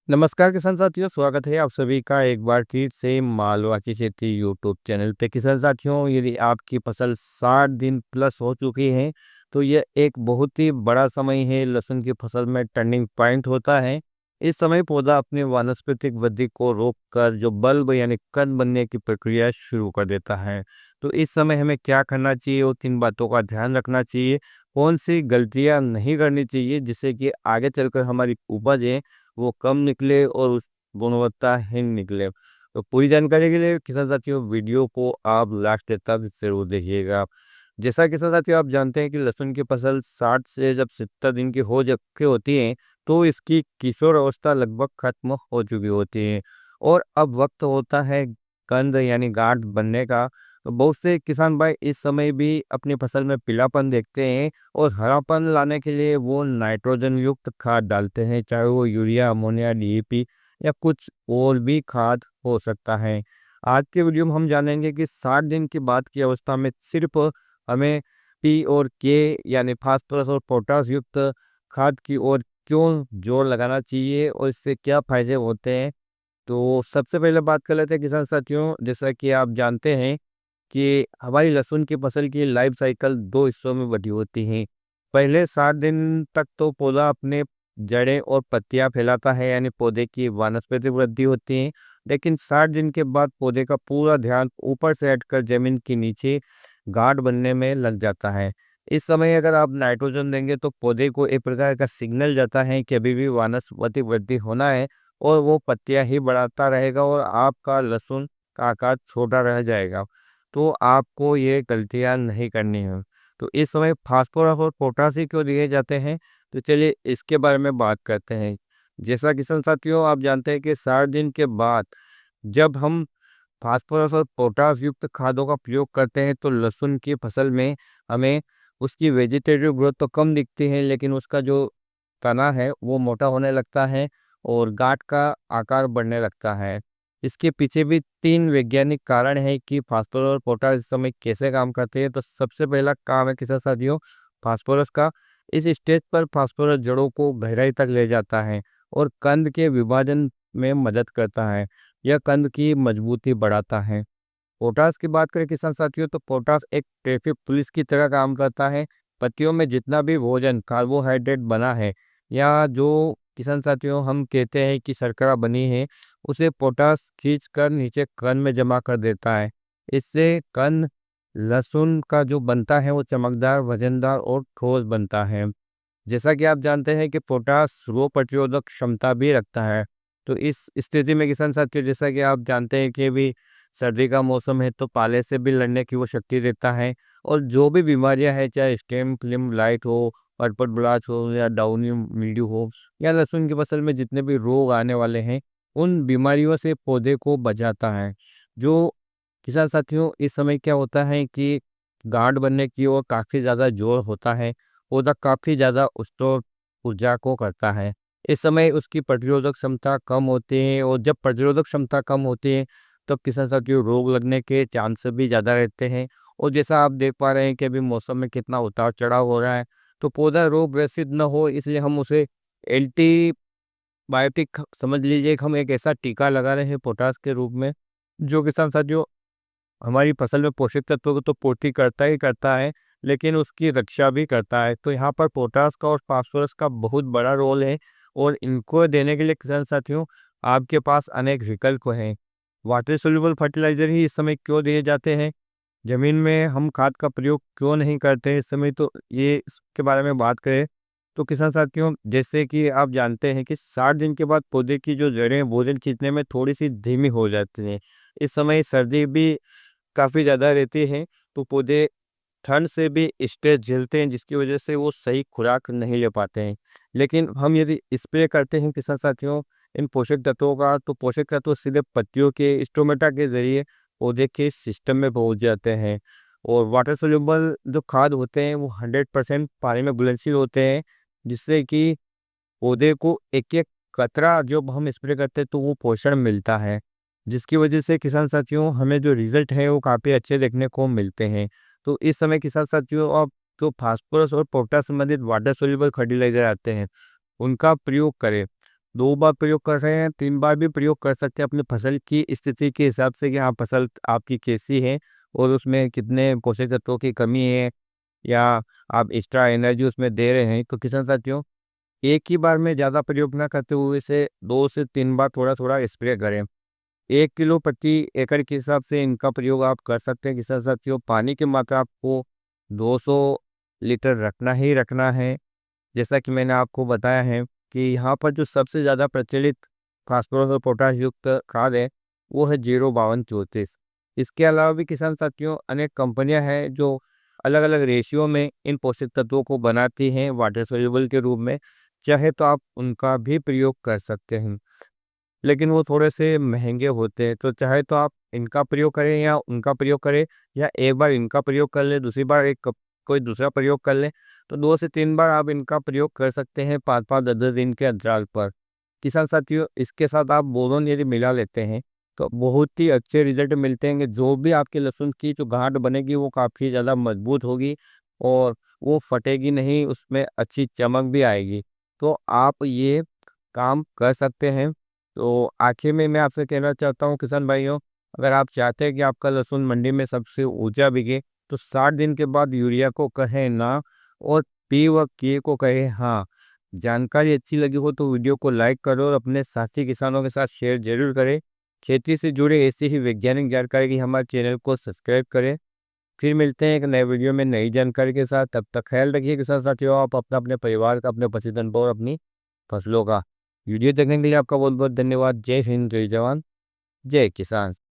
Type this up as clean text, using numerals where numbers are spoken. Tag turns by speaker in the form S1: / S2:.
S1: नमस्कार किसान साथियों, स्वागत है आप सभी का एक बार फिर से मालवा की खेती यूट्यूब चैनल पे। किसान साथियों, यदि आपकी फसल 60 दिन प्लस हो चुकी है तो यह एक बहुत ही बड़ा समय है। लहसुन की फसल में टर्निंग पॉइंट होता है। इस समय पौधा अपनी वानस्पतिक वृद्धि को रोककर जो बल्ब यानी कंद बनने की प्रक्रिया शुरू कर देता है। तो इस समय हमें क्या करना चाहिए और किन बातों का ध्यान रखना चाहिए, कौन सी गलतियां नहीं करनी चाहिए जिससे कि आगे चलकर हमारी उपज है वो कम निकले और उस गुणवत्ताहीन निकले। तो पूरी जानकारी के लिए किसान साथियों वीडियो को आप लास्ट तक ज़रूर देखिएगा। जैसा किसान साथियों आप जानते हैं कि लहसुन की फसल 60 से जब 70 दिन की हो चुकी होती है तो इसकी किशोर अवस्था लगभग खत्म हो चुकी होती है और अब वक्त होता है कंद यानी गांठ बनने का। तो बहुत से किसान भाई इस समय भी अपनी फसल में पीलापन देखते हैं और हरापन लाने के लिए वो नाइट्रोजन युक्त खाद डालते हैं, चाहे वो यूरिया, अमोनिया, डीएपी या कुछ और भी खाद हो सकता है। आज के वीडियो में हम जानेंगे कि 60 दिन की बाद की अवस्था में सिर्फ हमें पी और के यानी फास्फोरस और पोटास युक्त खाद की ओर क्यों जोर लगाना चाहिए और इससे क्या फायदे होते हैं। तो सबसे पहले बात कर लेते हैं किसान साथियों, जैसा कि आप जानते हैं कि हमारी लहसुन की फसल की लाइफ साइकिल 2 हिस्सों में बटी होती है। पहले 60 दिन तक तो पौधा अपने जड़ें और पत्तियां फैलाता है यानी पौधे की वानस्पतिक वृद्धि होती है। लेकिन 60 दिन के बाद पौधे का पूरा ध्यान ऊपर से हटकर जमीन के नीचे गांठ बनने में लग जाता है। इस समय अगर आप नाइट्रोजन देंगे तो पौधे को एक प्रकार का सिग्नल जाता है कि अभी भी वानस्पतिक वृद्धि होना है और वो पत्तियां ही बढ़ाता रहेगा और आपका लहसुन का आकार छोटा रह जाएगा। तो आपको ये गलतियाँ नहीं करनी है। तो इस समय फास्फोरस और पोटासी क्यों दिए जाते हैं? तो चलिए इसके बारे में बात करते हैं। जैसा किसान साथियों आप जानते हैं कि 60 दिन के बाद जब हम फास्फोरस और पोटास युक्त खादों का प्रयोग करते हैं तो लहसुन की फसल में हमें उसकी वेजिटेटिव ग्रोथ तो कम दिखती है, लेकिन उसका जो तना है वो मोटा होने लगता है और गांठ का आकार बढ़ने लगता है। इसके पीछे भी 3 वैज्ञानिक कारण है कि फास्फोरस और पोटास इस समय कैसे काम करते हैं। तो सबसे पहला काम है किसान साथियों फास्फोरस का। इस स्टेज पर फास्फोरस जड़ों को गहराई तक ले जाता है और कंद के विभाजन में मदद करता है। यह कंद की मजबूती बढ़ाता है। पोटास की बात करें किसान साथियों तो पोटास एक ट्रैफिक पुलिस की तरह काम करता है। पत्तियों में जितना भी भोजन कार्बोहाइड्रेट बना है या जो किसान साथियों हम कहते हैं कि शर्करा बनी है, उसे पोटास खींच कर नीचे कंद में जमा कर देता है। इससे कंद लहसुन का जो बनता है वो चमकदार, वजनदार और ठोस बनता है। जैसा कि आप जानते हैं कि पोटास रोग प्रतिरोधक क्षमता भी रखता है। तो इस स्थिति में किसान साथियों जैसा कि आप जानते हैं कि अभी सर्दी का मौसम है तो पाले से भी लड़ने की वो शक्ति देता है और जो भी बीमारियां हैं चाहे स्टेम फिल्म लाइट हो, पर्पल ब्लास्ट हो या डाउनी मिल्ड्यू हो या लहसुन की फसल में जितने भी रोग आने वाले हैं उन बीमारियों से पौधे को बचाता है। जो किसान साथियों इस समय क्या होता है कि गांठ बनने की ओर काफ़ी ज़्यादा जोर होता है। पौधा काफ़ी ज़्यादा स्टोर ऊर्जा को करता है। इस समय उसकी प्रतिरोधक क्षमता कम होती है और जब प्रतिरोधक क्षमता कम होती है तब किसान साथियों रोग लगने के चांस भी ज़्यादा रहते हैं। और जैसा आप देख पा रहे हैं कि अभी मौसम में कितना उतार चढ़ाव हो रहा है तो पौधा रोग ग्रसित न हो इसलिए हम उसे एंटीबायोटिक समझ लीजिए कि हम एक ऐसा टीका लगा रहे हैं पोटास के रूप में, जो किसान साथियों हमारी फसल में पोषक तत्वों को तो पूर्ति करता ही करता है, लेकिन उसकी रक्षा भी करता है। तो यहाँ पर पोटास का और फास्फोरस का बहुत बड़ा रोल है और इनको देने के लिए किसान साथियों आपके पास अनेक विकल्प हैं। वाटर सोल्यूबल फर्टिलाइजर ही इस समय क्यों दिए जाते हैं, ज़मीन में हम खाद का प्रयोग क्यों नहीं करते हैं इस समय, तो ये इसके बारे में बात करें तो किसान साथियों जैसे कि आप जानते हैं कि 60 दिन के बाद पौधे की जो जड़ें भोजन खींचने में थोड़ी सी धीमी हो जाती हैं। इस समय सर्दी भी काफ़ी ज़्यादा रहती है तो पौधे ठंड से भी स्ट्रेस झेलते हैं जिसकी वजह से वो सही खुराक नहीं ले पाते हैं। लेकिन हम यदि स्प्रे करते हैं किसान साथियों इन पोषक तत्वों का तो पोषक तत्व सीधे पत्तियों के स्टोमेटा के ज़रिए पौधे के सिस्टम में पहुंच जाते हैं। और वाटर सोल्यूबल जो खाद होते हैं वो 100% पानी में घुलनशील होते हैं, जिससे कि पौधे को एक-एक कतरा जब हम स्प्रे करते हैं तो वो पोषण मिलता है, जिसकी वजह से किसान साथियों हमें जो रिज़ल्ट है वो काफ़ी अच्छे देखने को मिलते हैं। तो इस समय किसान साथियों आप जो फास्फोरस और पोटास संबंधित वाटर सोल्यूबल फर्टिलाइज़र आते हैं, उनका प्रयोग करें। 2 बार प्रयोग कर रहे हैं, 3 बार भी प्रयोग कर सकते हैं अपनी फसल की स्थिति के हिसाब से कि हाँ, फसल आपकी कैसी है और उसमें कितने पोषक तत्वों की कमी है या आप एक्स्ट्रा एनर्जी उसमें दे रहे हैं। तो किसान साथियों, एक ही बार में ज़्यादा प्रयोग ना करते हुए इसे 2 से 3 बार थोड़ा-थोड़ा स्प्रे करें। 1 किलो प्रति एकड़ के हिसाब से इनका प्रयोग आप कर सकते हैं किसान साथियों। पानी की मात्रा आपको 200 लीटर रखना ही रखना है। जैसा कि मैंने आपको बताया है कि यहाँ पर जो सबसे ज़्यादा प्रचलित फास्फोरस और पोटाश युक्त खाद है, वो है 05234। इसके अलावा भी किसान साथियों अनेक कंपनियां हैं जो अलग-अलग रेशियो में इन पोषक तत्वों को बनाती हैं वाटर सोल्यूबल के रूप में। चाहे तो आप उनका भी प्रयोग कर सकते हैं, लेकिन वो थोड़े से महंगे होते हैं। तो चाहे तो आप इनका प्रयोग करें या उनका प्रयोग करें, या एक बार इनका प्रयोग कर लें, दूसरी बार कोई दूसरा प्रयोग कर लें। तो 2 से 3 बार आप इनका प्रयोग कर सकते हैं 5-5, 10-10 दिन के अंतराल पर। किसान साथियों, इसके साथ आप बोरोन यदि मिला लेते हैं तो बहुत ही अच्छे रिजल्ट मिलते हैं। जो भी आपके लहसुन की जो गांठ बनेगी वो काफ़ी ज़्यादा मजबूत होगी और वो फटेगी नहीं, उसमें अच्छी चमक भी आएगी। तो आप ये काम कर सकते हैं। तो आखिर में मैं आपसे कहना चाहता हूँ किसान भाइयों, अगर आप चाहते हैं कि आपका लहसुन मंडी में सबसे ऊँचा बिके, तो 60 दिन के बाद यूरिया को कहें ना और पी व किए को कहें हाँ। जानकारी अच्छी लगी हो तो वीडियो को लाइक करो और अपने साथी किसानों के साथ शेयर ज़रूर करें। खेती से जुड़े ऐसी ही वैज्ञानिक जानकारी के लिए हमारे चैनल को सब्सक्राइब करें। फिर मिलते हैं एक नए वीडियो में नई जानकारी के साथ। तब तक ख्याल रखिए किसान साथियों, आप अपना, अपने परिवार का, अपने पशुधन और अपनी फसलों का। वीडियो देखने के लिए आपका बहुत बहुत धन्यवाद। जय हिंद, जय जवान, जय किसान।